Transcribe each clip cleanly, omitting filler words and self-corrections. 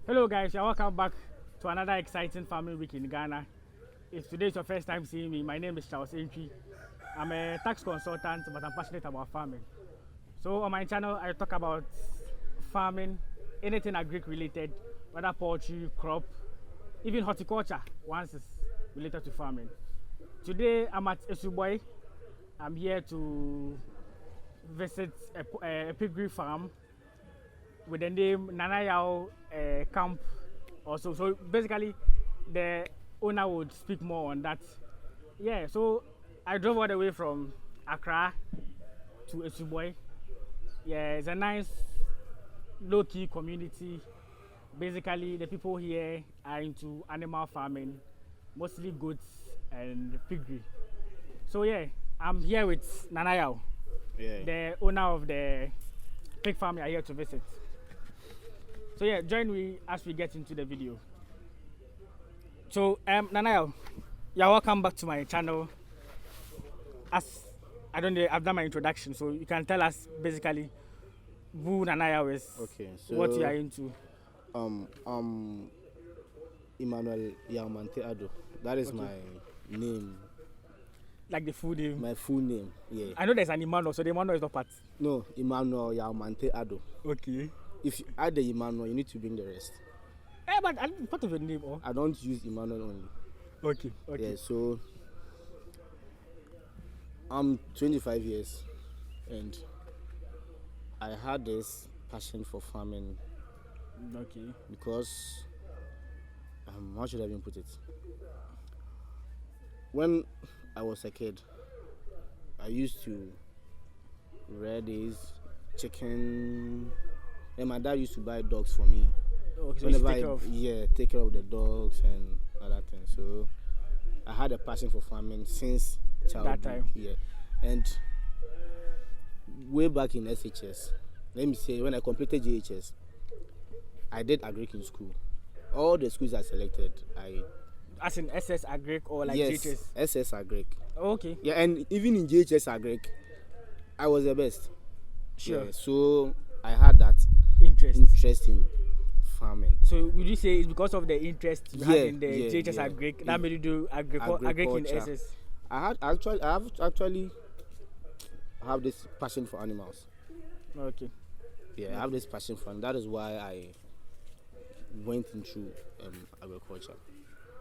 Hello guys, you're welcome back to another exciting farming week in Ghana. If today is your first time seeing me, my name is Charles Entry. I'm a tax consultant, but I'm passionate about farming. So on my channel, I talk about farming, anything agric related, whether poultry, crop, even horticulture, once it's related to farming. Today I'm at Esuboy. I'm here to visit a piggery farm with the name Nanayao Camp also. So basically, the owner would speak more on that. Yeah, so I drove all the way from Accra to Esuboy. Yeah, it's a nice low-key community. Basically, the people here are into animal farming, mostly goats and piggery. So yeah, I'm here with Nanayao, the owner of the pig farm. You're here to visit. So yeah, join me as we get into the video. So Nanayao, you're welcome back to my channel. As I don't know, I've done my introduction, so you can tell us basically who Nanayao is. Okay, so what you are into. Emmanuel Yaumante Ado. That is Okay. my name. Like the full name. My full name. Yeah. I know there's an Emmanuel, so the Emmanuel is not part. No, Emmanuel Yaumante Ado. Okay. If you add the Emmanuel, you need to bring the rest. But I'm part of your name, or? I don't use Emmanuel only. Okay. Okay. Yeah, so I'm 25 years and I had this passion for farming Okay. because how should I even put it? When I was a kid, I used to rear these chicken, and my dad used to buy dogs for me. Okay. So Whenever take care of the dogs and other things. So I had a passion for farming since childhood. That time. Yeah, and way back in SHS, let me say when I completed JHS, I did agric in school. All the schools I selected, As in SS Agric or like yes, JHS? SS Agric. Okay. Yeah, and even in JHS Agric, I was the best. Sure. Yeah, so I had that interest in farming. So would you say it's because of the interest you had in the JHS yeah. Agric that made you do agric in SS? I have actually have this passion for animals. Okay. Yeah, I have this passion for, and that is why I went into agriculture.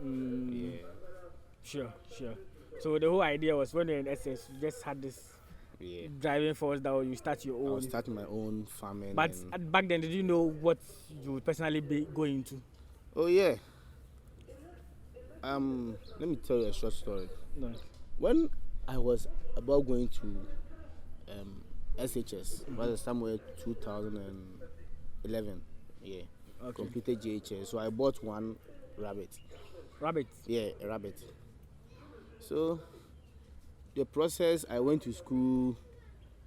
Yeah. Sure. So the whole idea was when you're in SS, you just had this driving force that you start your own. I was starting my own farming. But back then, did you know what you would personally be going into? Oh yeah. Let me tell you a short story. No. When I was about going to SHS, was somewhere 2011. Yeah. Okay. Completed JHS, so I bought one rabbit. Rabbit? Yeah, a rabbit. So the process, I went to school,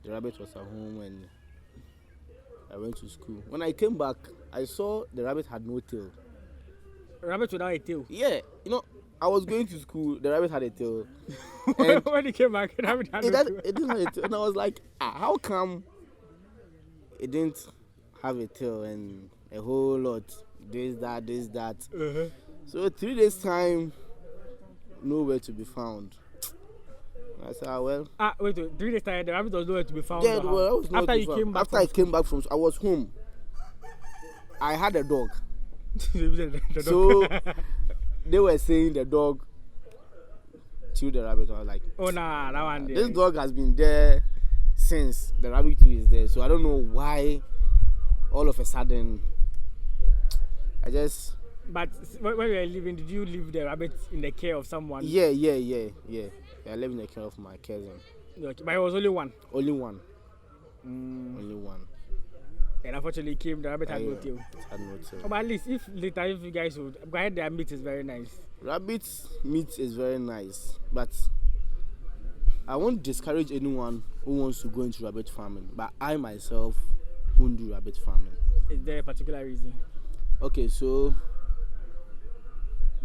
the rabbit was at home, and I went to school. When I came back, I saw the rabbit had no tail. Rabbit without a tail? Yeah, I was going to school, the rabbit had a tail. When you came back, the rabbit had no tail? It didn't have a tail. And I was like, how come it didn't have a tail? And a whole lot, this, that. Uh-huh. So 3 days time, nowhere to be found. I said, well. Wait, 3 days time, the rabbit was nowhere to be found. Yeah, well, I was after you came back. After I came back from, I was home. I had a dog. So they were saying the dog chewed the rabbit. I was like, oh nah, that one. This dog has been there since the rabbit too is there. So I don't know why all of a sudden I just. But when you were living, did you leave the rabbit in the care of someone? Yeah. I live in the care of my cousin. Okay, but it was only one? Only one. Only one. And unfortunately the rabbit had no tail. It had no tail. Oh, but at least if you guys would, go ahead, their meat is very nice. Rabbit's meat is very nice, but I won't discourage anyone who wants to go into rabbit farming, but I myself won't do rabbit farming. Is there a particular reason? Okay, so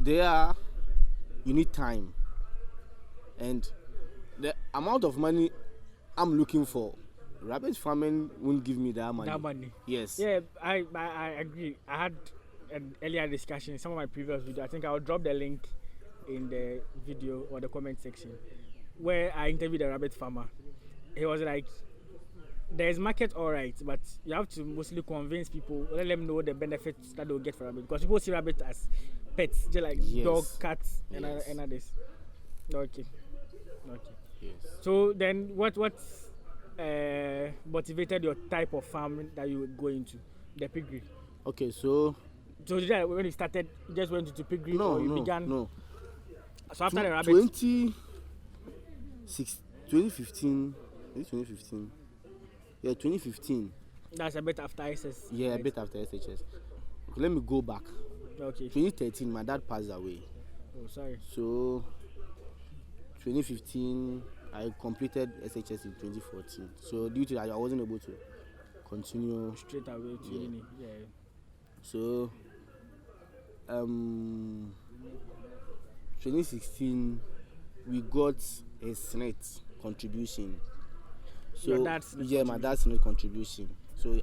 you need time, and the amount of money I'm looking for, rabbit farming won't give me that money. That money. Yes. Yeah, I agree. I had an earlier discussion, some of my previous videos, I think I'll drop the link in the video or the comment section where I interviewed a rabbit farmer. He was like, there's market all right, but you have to mostly convince people, let them know the benefits that they'll get from rabbit, because people see rabbit as pets, just like dog, cats, and others. Okay. Yes. So then what motivated your type of farm that you would go into, the piggery? Okay, so when you started, you just went into piggery, or you began? No. So after the rabbit, 2015. Is it 2015? Yeah, 2015. That's a bit after SS. Yeah, right? a bit after SHS. Okay, let me go back. Okay. 2013, my dad passed away. Oh, sorry. So 2015, I completed SHS in 2014. So due to that, I wasn't able to continue straight away to uni. Yeah. So 2016, we got a Senate contribution. So your dad's my dad's Senate contribution. So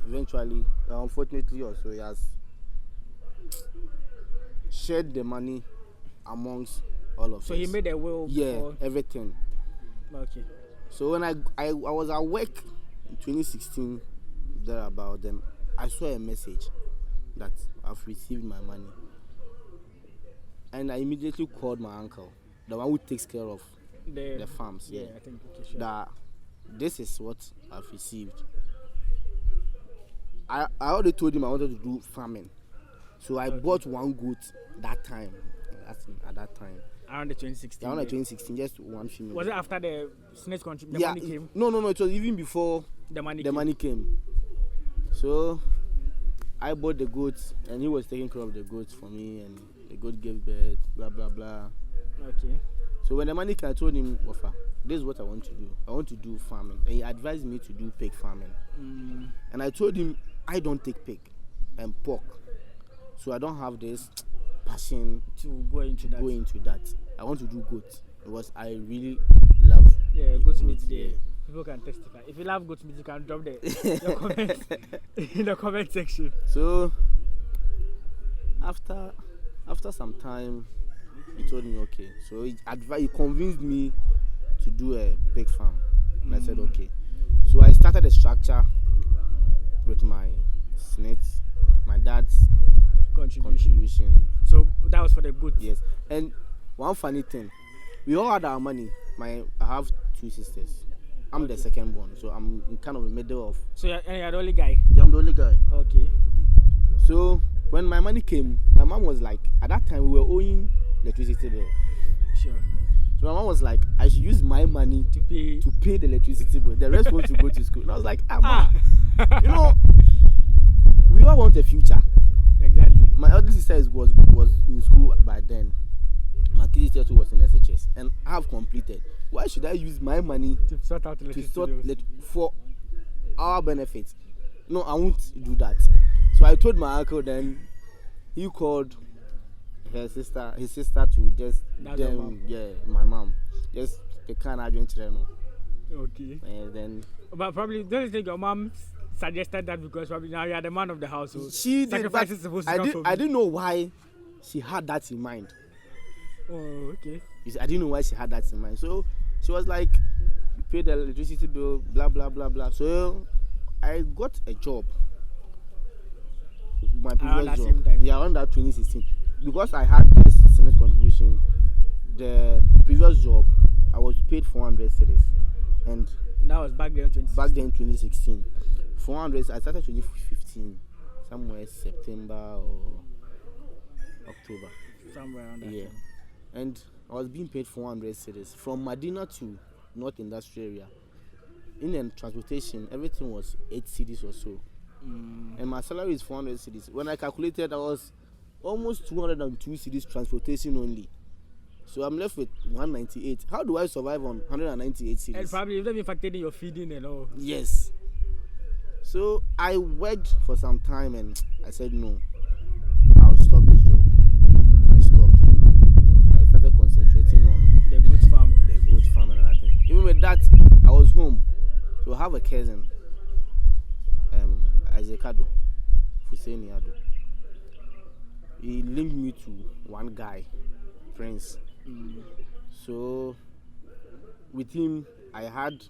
eventually, unfortunately, also he has shared the money amongst all of us. So he made a will. Yeah, everything. Okay. So when I was at work in 2016, thereabout, then I saw a message that I've received my money, and I immediately called my uncle, the one who takes care of the farms. Yeah, I think. Okay, sure. That this is what I've received. I already told him I wanted to do farming, so I bought one goat that time. At that time. Around the 2016. Around the 2016, just one female. Was it after the Senate contribution? The money came? No. It was even before the money came. So I bought the goats, and he was taking care of the goats for me, and the goat gave birth, blah blah blah. Okay. So when the money came, I told him, Wafa, this is what I want to do. I want to do farming. And he advised me to do pig farming. And I told him, I don't take pig and pork. So I don't have this passion to go into that. I want to do goat because I really love goat meat. People can testify. If you love goat meat, you can drop your comments in the comment section. So after some time, he told me okay. So he convinced me to do a pig farm, and I said okay. So I started a structure with my snakes, my dad's contribution. So that was for the goat. Yes. And one funny thing, we all had our money. I have two sisters. I'm the second one, so I'm in kind of the middle of. So you're the only guy? Yeah, I'm the only guy. Okay. So when my money came, my mom was like, at that time we were owing electricity bill. Sure. So my mom was like, I should use my money to pay the electricity bill. The rest wants to go to school. And I was like, Ma, we all want a future. Exactly. My elder sister was in school by then. My kid sister too was in SHS, and I have completed. Why should I use my money to sort out for our benefits? No, I won't do that. So I told my uncle. Then he called his sister to just my mom, just the kind of adventure. Okay. And then, but probably don't you think your mom suggested that because probably now you are the man of the household? She did, but I didn't know why she had that in mind. Oh, okay. I didn't know why she had that in mind. So she was like, you pay the electricity bill, blah blah blah blah. So I got a job. My previous job. Same time. Yeah, around that 2016. Because I had this Senate contribution, the previous job I was paid 400 cedis, and that was back then 2016. 400. I started 2015, somewhere September or October. Somewhere around that. Yeah. Time. And I was being paid 400 cedis from Medina to North Industrial Area. In transportation, everything was 8 cedis or so. And my salary is 400 cedis. When I calculated, I was almost 202 cedis transportation only. So I'm left with 198. How do I survive on 198 cedis? And probably you've even factored in your feeding and all. Yes. So I worked for some time and I said no, I'll stop this job. I stopped. I started concentrating on the goat farm and other things. Even with that, I was home. So I have a cousin, Isaac Ado, Fuseni Ado. he linked me to one guy, friends. So with him, I had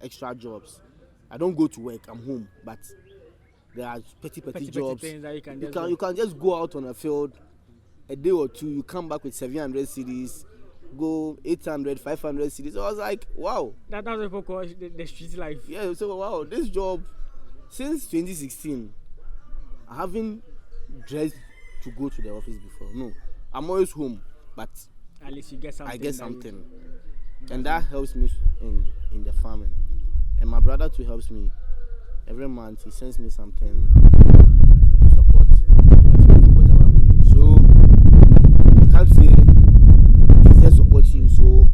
extra jobs. I don't go to work. I'm home, but there are petty jobs. Things that You can just go out on a field a day or two. You come back with 700 cedis, go 800, 500 cedis. So I was like, wow. That's what people call the street life. Yeah. So wow, this job since 2016, I haven't dressed to go to the office before. No, I'm always home, but at least you get something. I get something, and that helps me in the farming. And my brother too helps me. Every month he sends me something to support whatever I'm doing. So you can't say he's just supporting you, so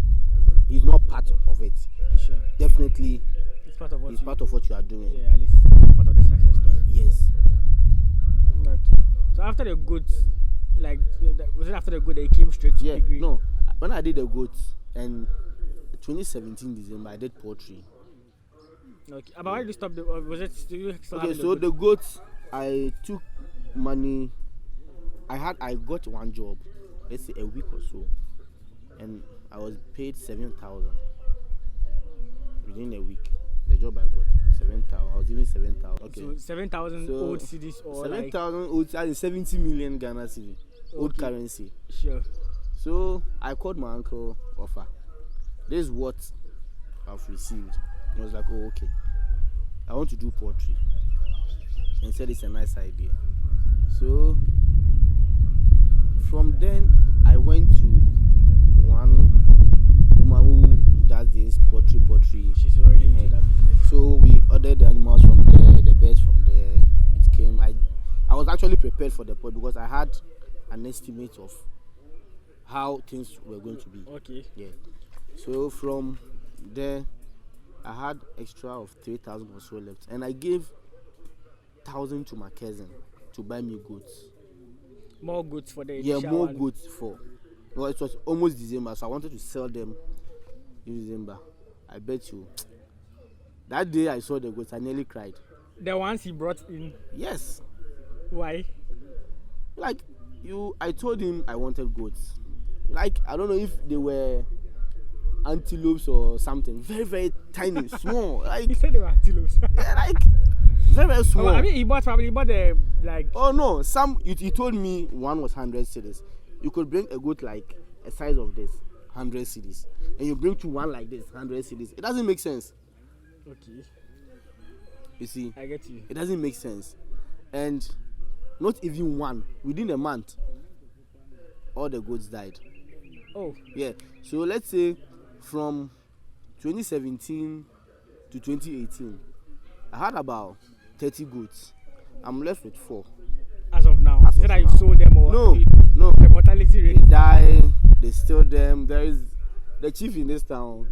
he's not part of it. Sure. Definitely, it's part of what you are doing. Yeah, at least part of the success story. Yes. Okay. So after the goods, like was it after the good they came straight to degree? No. When I did the goats and 2017 December I did poultry. Okay. But why did you stop was it still okay, so the goats I took money. I got one job, let's say a week or so, and I was paid 7,000 within a week. The job I got 7,000. I was given 7,000. Okay. So 7,000 old cedis or 7,000 old, that is 70 million Ghana cedi, old currency. Sure. So I called my uncle, offer. This is what I've received. He was like, oh, okay. I want to do poultry. And said it's a nice idea. So from then I went to one woman who does this poultry. She's already into that business. So we ordered the animals from there, the birds from there. It came. I was actually prepared for the pot because I had an estimate of how things were going to be. Okay. Yeah. So from there I had extra of 3,000 or so left, and I gave 1,000 to my cousin to buy me goods. More goods for the more goods for. Well, it was almost December, so I wanted to sell them in December. I bet you that day I saw the goods, I nearly cried. The ones he brought in? Yes. Why? Like I told him I wanted goats. Like I don't know if they were antelopes or something, very very tiny, small. Like he said they were antelopes. Yeah, like very very small. Oh, I mean, he bought the like. Oh no, he told me one was 100 cedis. You could bring a goat like a size of this, 100 cedis, and you bring to one like this, 100 cedis. It doesn't make sense. Okay. You see, I get you. It doesn't make sense, and not even one within a month. All the goats died. Oh. Yeah. So let's say from 2017 to 2018, I had about 30 goats. I'm left with 4. As of now? Is it that you sold them or? No. The mortality rate? They die, they steal them. There is the chief in this town.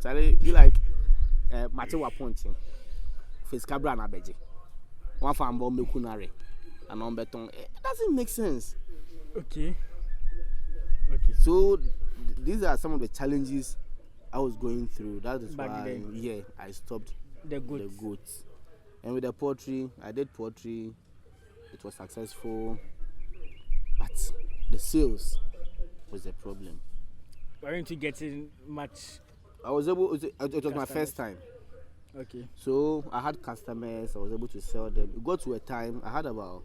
Charlie, you like Matewa Ponting. Face Cabra na Beji. One farm bomb Mekunare. And on beton. It doesn't make sense. Okay. So these are some of the challenges I was going through. That is why I stopped the goats. And with the poultry, I did poultry. It was successful, but the sales was the problem. Weren't you getting much? I was able. It was my first time. Okay. So I had customers. I was able to sell them. It got to a time I had about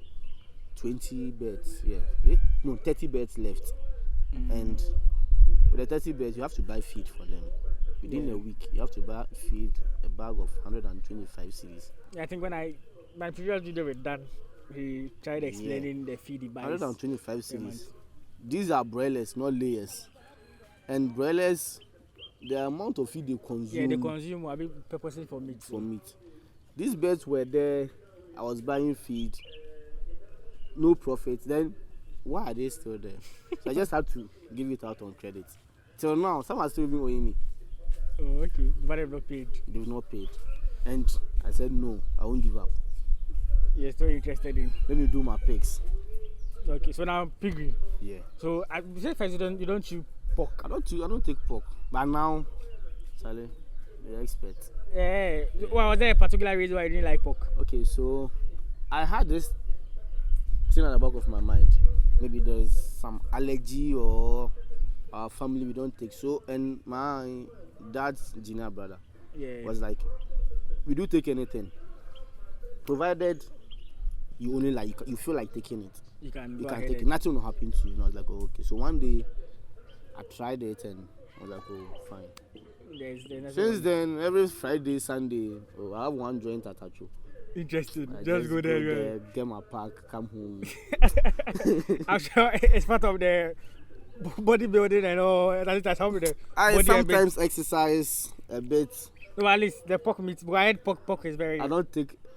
20 birds. 30 birds left. And with the 30 birds, you have to buy feed for them. Within a week, you have to buy feed, a bag of 125 cedis. Yeah, I think when my previous video with Dan, he tried explaining the feed he buys. 125 cedis. These are broilers, not layers. And broilers, the amount of feed they consume. Yeah, they consume a bit purposely for meat. These birds were there. I was buying feed. No profit. Then why are they still there? So I just had to give it out on credit. Till now, some are still even owing me. Oh, okay. But they've not paid. They've not paid. And I said, no, I won't give up. You're still interested in? Let me do my pigs. Okay, so now piggery. Yeah. So you said first you don't chew pork. I don't take pork. But now, Charlie, you're expert. Yeah. Well, was there a particular reason why you didn't like pork? Okay, so I had this thing at the back of my mind. Maybe there's some allergy or our family we don't take. So, and my dad's junior brother was like, we do take anything, provided you only like you feel like taking it. You can take it. Nothing will happen to you. And I was like, oh, okay. So one day I tried it and I was like, oh, fine. Since then, every Friday, Sunday, I have one joint at Acho. Interesting. Just go there, get my pack, come home. I'm sure it's part of the bodybuilding and all. That's how the I sometimes exercise a bit. No, at least the pork meat. But I had pork is very.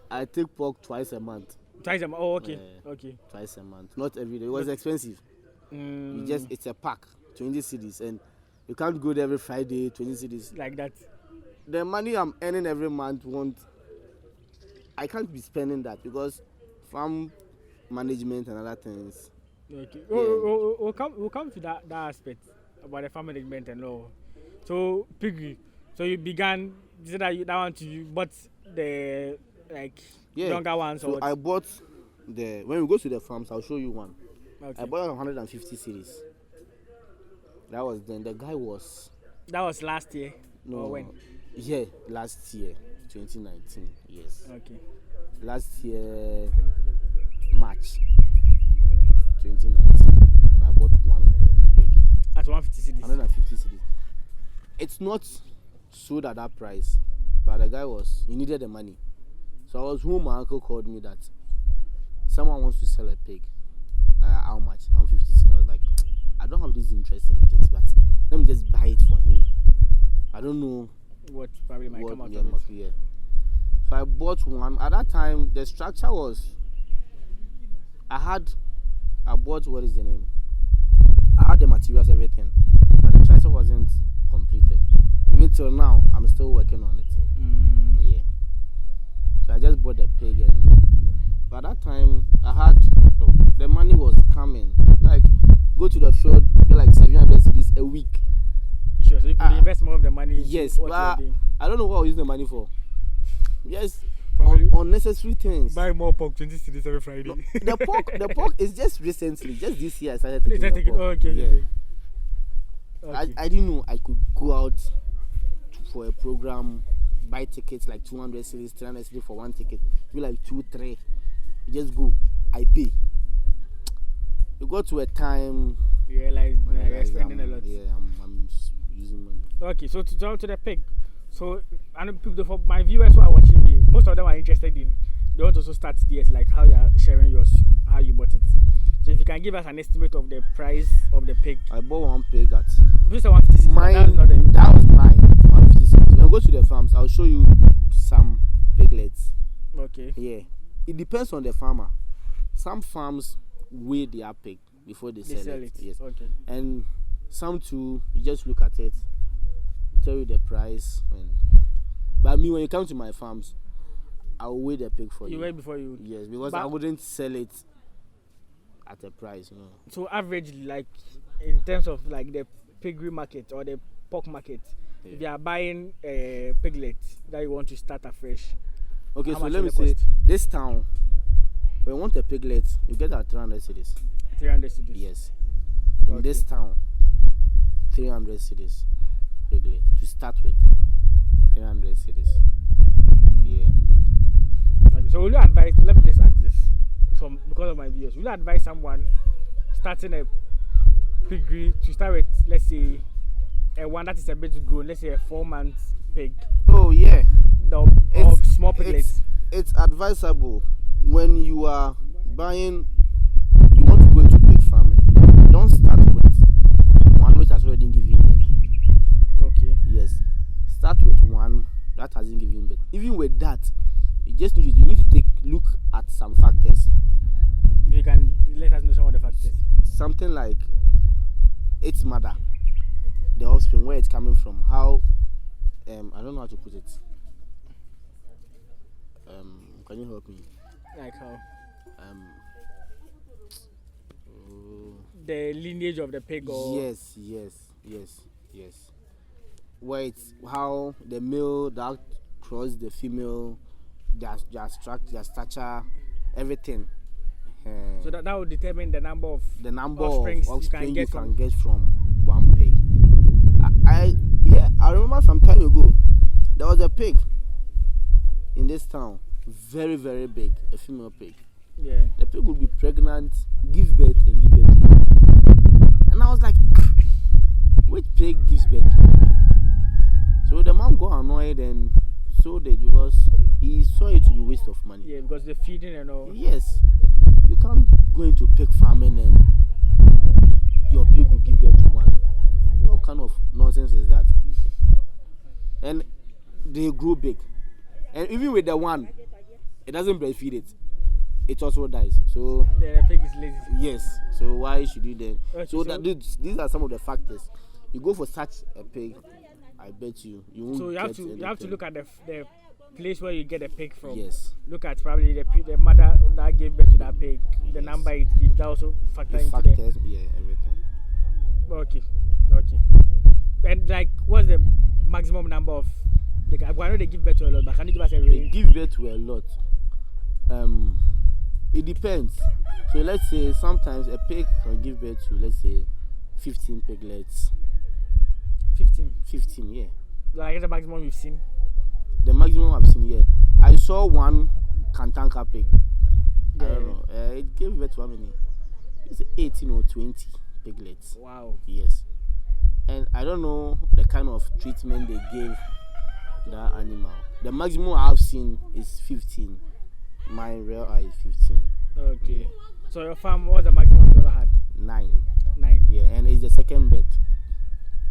I take pork twice a month. Twice a month. Oh, okay. Okay. Twice a month, not every day. It was expensive. It's a pack, 20 cedis, and you can't go there every Friday, 20 cedis. Like that. The money I'm earning every month I can't be spending that because farm management and other things. Okay. Yeah. We'll come to that aspect about the farm management and all. So piggery. So you began that one to you bought the younger ones. So I bought when we go to the farms, I'll show you one. Okay. I bought 150 series. That was then. The guy was. That was last year. No. Or when? Yeah, last year, 2019. Yes. Okay. Last year, March 2019. I bought one pig. At 150 cedis. 150 cedis. It's not sold at that price, but the guy he needed the money. So I was home. My uncle called me that someone wants to sell a pig. How much? 150 cedis. I was like, I don't have this interest in pigs, but let me just buy it for him. I don't know what probably might come out of it. Yeah. So I bought one. At that time, the structure was. I bought, what is the name? I had the materials, everything, but the structure wasn't completed. Even till now, I'm still working on it. Yeah. So I just bought the pig, and by that time, the money was coming. Like, go to the field, pay like 700 cedis a week. Sure, so you could invest more of the money. Yes, but I don't know what I'll use the money for. Yes, unnecessary things. Buy more pork, 20 cedis every Friday. No, the pork is just recently, just this year I started taking the pork. Okay. I didn't know I could go out for a program, buy tickets like 200 cedis, 300 cedis for one ticket. Be like 2, 3. You just go, I pay. You go to a time. You realize you're spending a lot. Yeah, I'm using money. Okay, so to jump to the pig. So, for my viewers who are watching me, most of them are interested in. They want to also start this, like how you are sharing how you bought it. So, if you can give us an estimate of the price of the pig. I bought one pig at. This is 150. That was mine. 150. I'll go to the farms. I'll show you some piglets. Okay. Yeah, it depends on the farmer. Some farms weigh their pig before they sell it. Yes. Okay. And some too, you just look at it, tell you the price. But me, when you come to my farms, I'll weigh the pig for you. You weigh before you? Yes, because I wouldn't sell it at a price, So averagely, like in terms of like the piggery market or the pork market, if you are buying a piglet that you want to start afresh. Okay, so let me say this town, when you want a piglet, you get at 300 cedis. 300 cedis? Yes. In this town, 300 cedis piglet to start with. 300 cedis. Yeah. Okay, so will you advise, let me just ask this because of my viewers, will you advise someone starting a piggery to start with, let's say, a one that is a bit grown, let's say a 4-month pig? Oh, yeah. Or small piglets. It's advisable when you are buying, you want to go into pig farming. Don't start with one which has already given birth. Okay. Yes. Start with one that hasn't given birth. Even with that, you need to look at some factors. You can let us know some of the factors. Something like its mother, the offspring, where it's coming from, how I don't know how to put it. Can you help me? Like how? The lineage of the pig, or yes. Where it's how the male that cross the female, their structure, their stature, everything. So that would determine the number of offspring you can get from one pig. I remember some time ago there was a pig in this town, very very big, a female pig. Yeah. The pig would be pregnant, give birth to one. And I was like, which pig gives birth? So the man got annoyed and sold it because he saw it to be waste of money. Yeah, because the feeding and all. Yes. You can't go into pig farming and your pig will give birth to one. What kind of nonsense is that? And they grow big. And even with the one, it doesn't breastfeed it. It also dies. So the pig is lazy. Yes. So why should you then? Okay, so these are some of the factors. You go for such a pig, I bet you won't. So you have to look at the place where you get the pig from. Yes. Look at probably the mother that gave birth to that pig, the number it gives. That also factor into factors, yeah, everything. Okay. And like, what's the maximum number of? I know they give birth to a lot, but can you give us a range? They give birth to a lot. It depends. So let's say sometimes a pig can give birth to, let's say, 15 piglets. 15, yeah. Like the maximum you've seen? The maximum I've seen, yeah. I saw one Kantanka pig. Yeah. I don't know. It gave birth to how many? It's 18 or 20 piglets. Wow. Yes. And I don't know the kind of treatment they gave that animal. The maximum I've seen is 15. My real eye is 15. Okay. Yeah. So your farm, what's the maximum you've ever had? 9. 9. Yeah, and it's the second bet.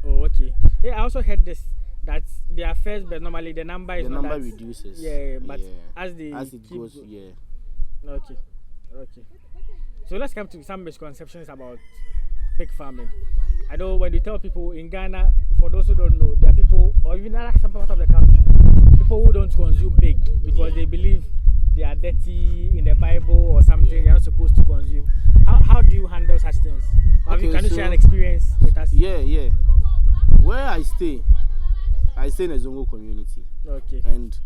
Oh, okay. Yeah, I also heard this, that their first bet normally the number is not reduces. Yeah, but yeah. as it goes, yeah. Okay. So let's come to some misconceptions about pig farming. I know when you tell people in Ghana, for those who don't know, there are people, or even some part of the country, people who don't consume pig because they believe they are dirty in the Bible or something you're not supposed to consume. How do you handle such things? Can you share an experience with us? Yeah. Where I stay in a Zongo community. Okay. And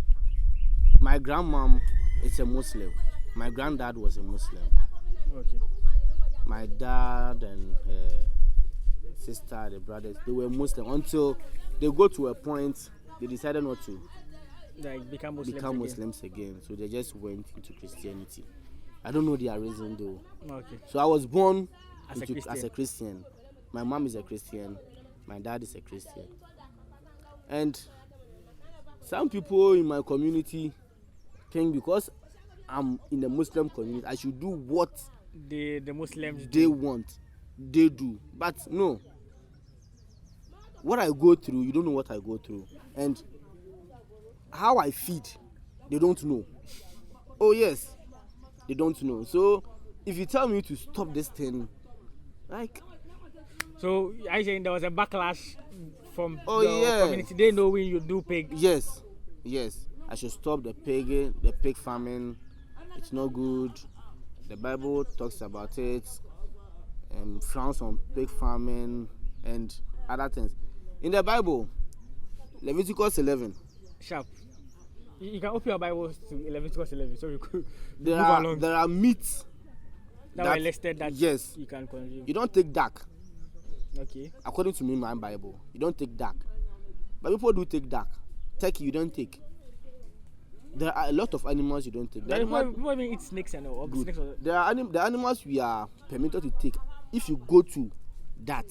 my grandmom is a Muslim. My granddad was a Muslim. Okay. My dad and her sister, the brothers, they were Muslim until they got to a point they decided not to become Muslims again. So they just went into Christianity. I don't know their reason though. Okay. So I was born as a Christian. My mom is a Christian. My dad is a Christian. And some people in my community think because I'm in the Muslim community, I should do what the Muslims want. They do. But no. What I go through, you don't know what I go through. And how I feed, they don't know. Oh yes, they don't know. So if you tell me to stop this thing, like. So I saying there was a backlash from the community. They know when you do pig. Yes. I should stop the pig farming. It's not good. The Bible talks about it. Frowns on pig farming and other things. In the Bible, Leviticus 11. Sharp. You can open your Bible to Leviticus 11, so you could there are meats that were listed that yes, you can consume. You don't take duck. Okay. According to me, my Bible, you don't take duck. But people do take duck. Turkey, you don't take. There are a lot of animals you don't take. People even eat snakes and all. Snakes or... There are the animals we are permitted to take. If you go to that,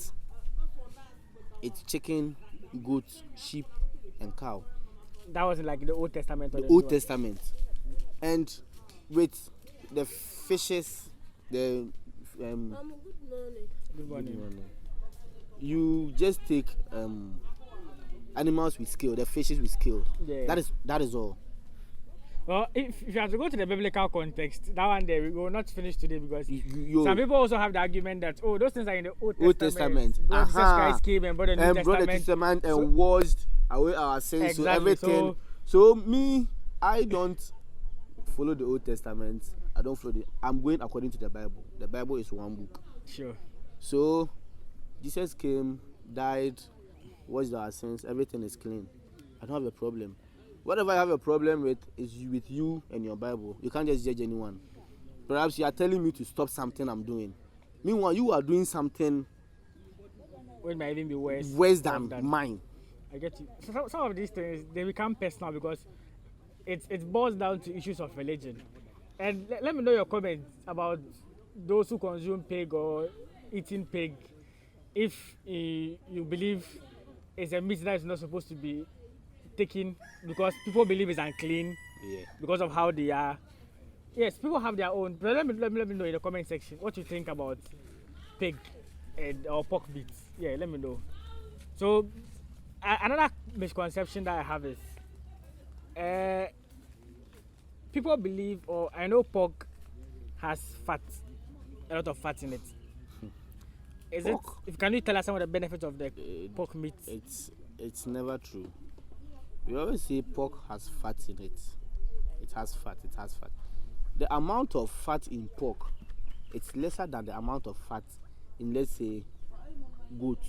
it's chicken, goat, sheep, and cow. That was like the Old Testament. The Old Testament. And with the fishes, the Good morning. You just take animals with scale, the fishes with scale. Yeah. That is all. Well, if you have to go to the biblical context, that one there we will not finish today because some people also have the argument that those things are in the Old Testament. Jesus Christ came and brought the New Testament and washed away our sins. Exactly. So everything. So me, I don't follow the Old Testament. I don't follow I'm going according to the Bible. The Bible is one book. Sure. So Jesus came, died, washed our sins. Everything is clean. I don't have a problem. Whatever I have a problem with is with you and your Bible. You can't just judge anyone. Perhaps you are telling me to stop something I'm doing. Meanwhile, you are doing something It might even be worse than mine. I get you. So some of these things they become personal because it boils down to issues of religion. And let me know your comments about those who consume pig or eating pig. If you believe it's a meat that is not supposed to be taken because people believe it's unclean because of how they are. Yes, people have their own. But let me know in the comment section what you think about pig or pork meat. Yeah, let me know. So another misconception that I have is people believe, or I know pork has fat, a lot of fat in it. Is pork? Can you tell us some of the benefits of the pork meat? It's never true. We always say pork has fat in it. It has fat. The amount of fat in pork, it's lesser than the amount of fat in, let's say, goat.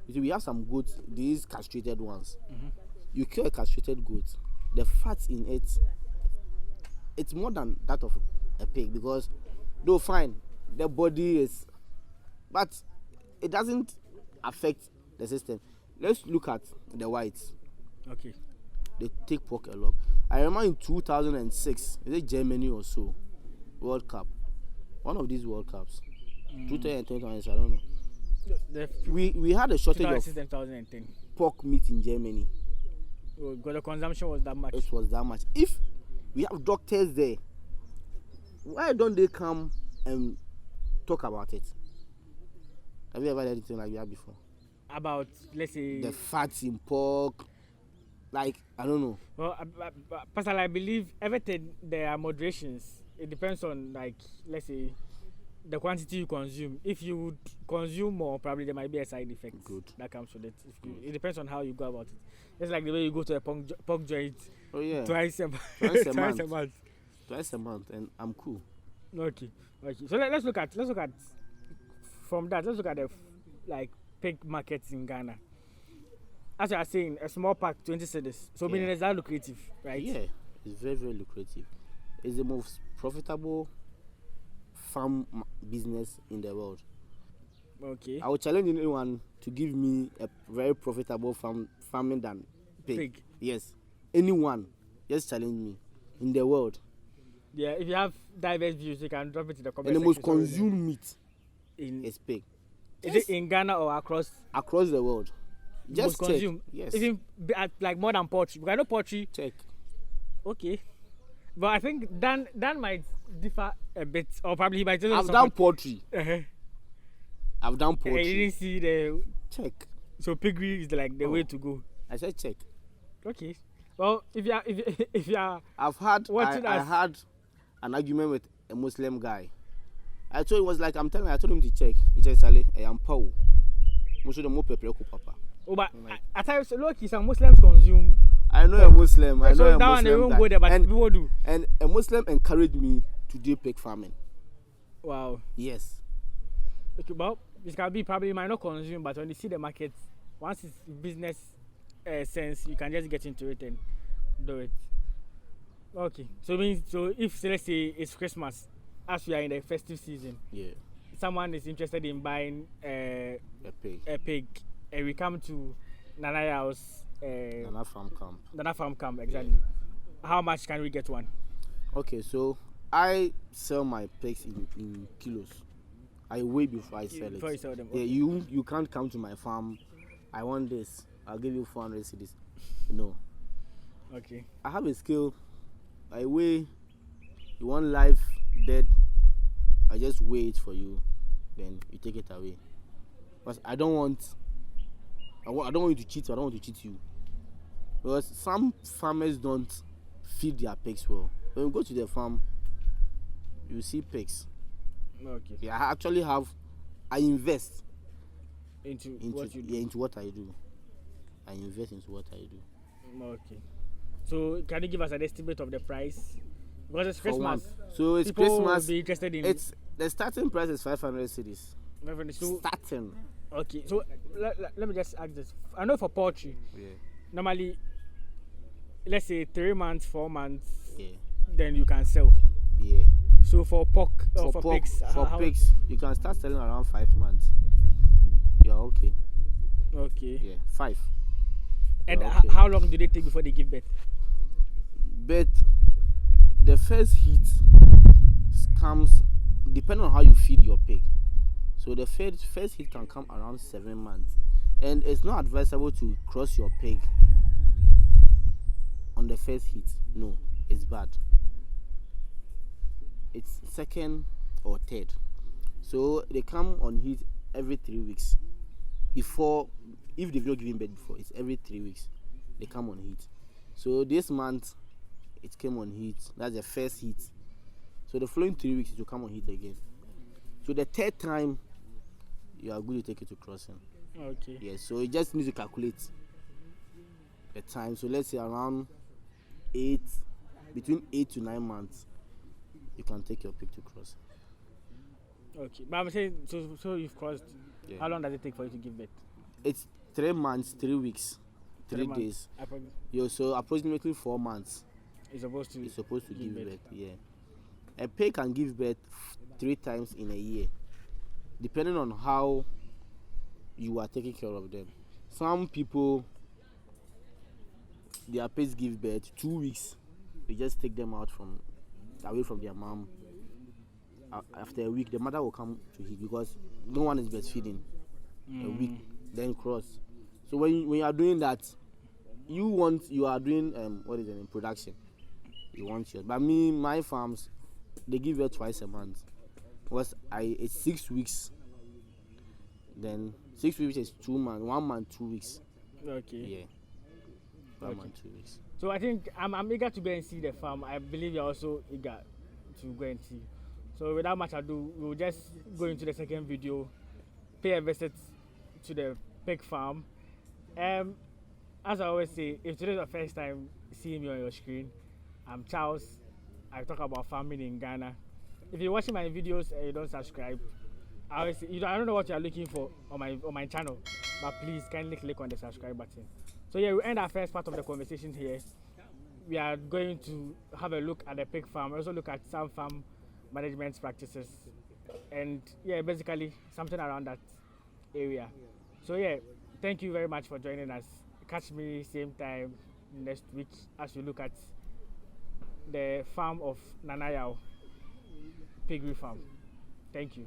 You see, we have some goats, these castrated ones. Mm-hmm. You kill a castrated goat, the fat in it, it's more than that of a pig because, though fine, the body is, but it doesn't affect the system. Let's look at the whites. Okay. They take pork a lot. I remember in 2006, is it Germany or so, World Cup, one of these World Cups, 2010, I don't know. We had a shortage of 2010. pork meat in Germany. Oh, because the consumption was that much. It was that much. If we have doctors there, why don't they come and talk about it? Have you ever heard anything like that before? About, let's say, the fats in pork, like, I don't know. Well, personally, I believe everything there are moderations. It depends on, like, let's say, the quantity you consume. If you would consume more, probably there might be a side effect that comes with it. It depends on how you go about it. It's like the way you go to a pork joint. Oh yeah. Twice a month. Twice a month, and I'm cool. Okay. So let's look at from that. Let's look at the pig markets in Ghana. As you are saying, a small pack, 20 cedis. So meaning it's that lucrative, right? Yeah, it's very, very lucrative. It's the most profitable farm business in the world. Okay. I would challenge anyone to give me a very profitable farming than pig. Yes. Anyone, just challenge me in the world. Yeah, if you have diverse views, you can drop it in the comments. And the most consumed meat is pig. Is it in Ghana or across? Across the world. Just check. Consume. Yes. Even like more than poultry. Because I know poultry. Check. Okay. But I think Dan might differ a bit, or probably he might. I've done poultry. I've done poultry. You didn't see the check. So piggery is like the way to go. I said check. Okay. Well, if you are, I had an argument with a Muslim guy. I told him, was like, I told him to check. He said, "Sale, I am poor. Papa." Oh, but at times, look, some Muslims consume. I know a Muslim. I know a Muslim. They won't go there, but people do. And a Muslim encouraged me to do pig farming. Wow. Yes. Okay, well, this can be probably you might not consume, but when you see the market, once it's business sense, you can just get into it and do it. Okay. So if let's say it's Christmas, as we are in the festive season, someone is interested in buying a pig, and we come to Nana House. Nana Farm Camp, exactly. How much can we get one? Okay, so I sell my pigs in kilos. I weigh before I sell it. Before you sell them. Okay. Yeah, you can't come to my farm. I want this. I'll give you 400 cedis. No. Okay. I have a scale. I weigh. You want live, dead? I just weigh it for you. Then you take it away. But I don't want you to cheat. I don't want to cheat you. Because some farmers don't feed their pigs well. When you go to the farm, you see pigs. Okay. Yeah, I invest into what you do. Yeah, into what I do. I invest into what I do. Okay. So can you give us an estimate of the price? Because it's Christmas. So it's people Christmas. Will be interested in the starting price is 500 cedis. So, starting. Okay. So let me just ask this. I know for poultry, normally, let's say 3 months, 4 months, then you can sell. Yeah. So for pork, or for pork, pigs, for pigs, you can start selling around 5 months. You're okay. Okay. Yeah, 5. And You're okay. how long do they take before they give birth? But the first heat comes depending on how you feed your pig. So the first heat can come around 7 months, and it's not advisable to cross your pig on the first heat. No, it's bad. It's second or third. So they come on heat every 3 weeks. Before, if they've not given birth before, it's every 3 weeks they come on heat. So this month it came on heat. That's the first heat. So the following 3 weeks it will come on heat again. So the third time you are good to take it to crossing. Okay. Yeah. So you just need to calculate the time. So let's say around between 8 to 9 months, you can take your pig to cross. Okay. But I'm saying, so you've crossed. Yeah. How long does it take for you to give birth? It's 3 months, 3 weeks, 3 months. days. Appro- Yeah, so approximately 4 months. It's supposed to. It's supposed to give birth. birth. Yeah. A pig can give birth 3 times in a year, depending on how you are taking care of them. Some people, their pigs give birth 2 weeks. They just take them out away from their mom. After a week, the mother will come to heat because no one is breastfeeding. A week, then cross. So when you are doing that, you are doing in production. You want yours. But my farms, they give birth twice a month. It's 6 weeks. Then 6 weeks is 2 months, 1 month, 2 weeks. Okay. Yeah. 1 Okay. month, 2 weeks. So I think I'm eager to go and see the farm. I believe you're also eager to go and see. So without much ado, we'll just go into the second video, pay a visit to the pig farm. As I always say, if today's your first time seeing me on your screen, I'm Charles. I talk about farming in Ghana. If you're watching my videos and you don't subscribe, I always say, I don't know what you're looking for on my channel, but please kindly click on the subscribe button. So yeah, we end our first part of the conversation here. We are going to have a look at the pig farm, also look at some farm management practices, and yeah, basically something around that area. So yeah, thank you very much for joining us. Catch me same time next week as we look at the farm of Nanayao Piggery Farm. Thank you.